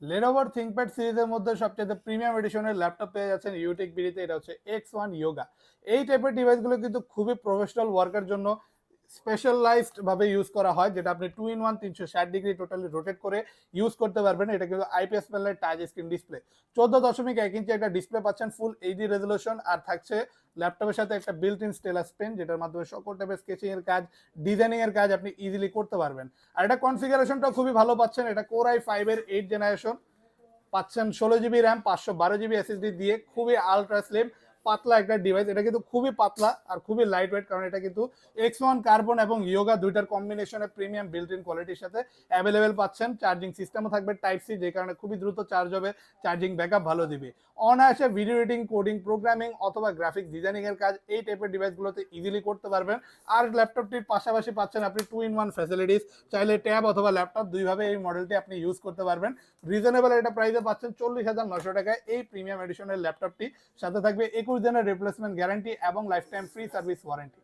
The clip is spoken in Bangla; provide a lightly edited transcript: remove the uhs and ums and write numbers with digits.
Lenovo ThinkPad সিরিজের মধ্যে সবচেয়ে প্রিমিয়াম এডিশনের ল্যাপটপ পেয়ে যাচ্ছেন ইউটেক বিডিতে। এটা হচ্ছে X1 Yoga। এই টাইপের ডিভাইসগুলো কিন্তু খুবই প্রফেশনাল ওয়ার্কের জন্য স্পেশালাইজড ভাবে ইউজ করা হয়, যেটা আপনি 2 in 1 360 ডিগ্রি টোটালি রোটেট করে ইউজ করতে পারবেন। এটা কিন্তু আইপিএস প্যানেলের টাচ স্ক্রিন ডিসপ্লে, 14.1 ইঞ্চি একটা ডিসপ্লে পাচ্ছেন, ফুল এইচডি রেজলিউশন। আর থাকছে ল্যাপটপের সাথে একটা বিল্ট ইন স্টেলাস পেন, যেটার মাধ্যমে সকল টাইপের স্কেচিং এর কাজ, ডিজাইনিং এর কাজ আপনি ইজিলি করতে পারবেন। আর এটা কনফিগারেশনটা খুবই ভালো পাচ্ছেন। এটা কোর i5 এর 8 জেনারেশন পাচ্ছেন, 16 জিবি র্যাম 512 জিবি এসএসডি দিয়ে। খুবই আলট্রা স্লিম পাতলা একটা ডিভাইস। এটা কিন্তু খুবই পাতলা আর খুবই লাইট ওয়েট, কারণ এটা কিন্তু X1 কার্বন এবং ইয়োগা দুইটার কম্বিনেশনে প্রিমিয়াম বিল্ট ইন কোয়ালিটির সাথে অ্যাভেলেবেল পাচ্ছেন। চার্জিং সিস্টেমও থাকবে টাইপ সি, যে কারণে খুবই দ্রুত চার্জ হবে, চার্জিং ব্যাকআপ ভালো দিবে। অনায়াসে ভিডিও এডিটিং, কোডিং, প্রোগ্রামিং অথবা গ্রাফিক্স ডিজাইনিং এর কাজ এই টাইপের ডিভাইসগুলোতে ইজিলি করতে পারবেন। আর ল্যাপটপটির পাশাপাশি পাচ্ছেন আপনি 2 in 1 ফ্যাসিলিটিস, চাইলে ট্যাব অথবা ল্যাপটপ দুইভাবে এই মডেলটি আপনি ইউজ করতে পারবেন। রিজনেবল এটা প্রাইসে পাচ্ছেন 40,900 টাকায় এই প্রিমিয়াম এডিশনের ল্যাপটপটি। সাথে থাকবে 21 দিনের রিপ্লেসমেন্ট গ্যারান্টি এবং life time free service warranty.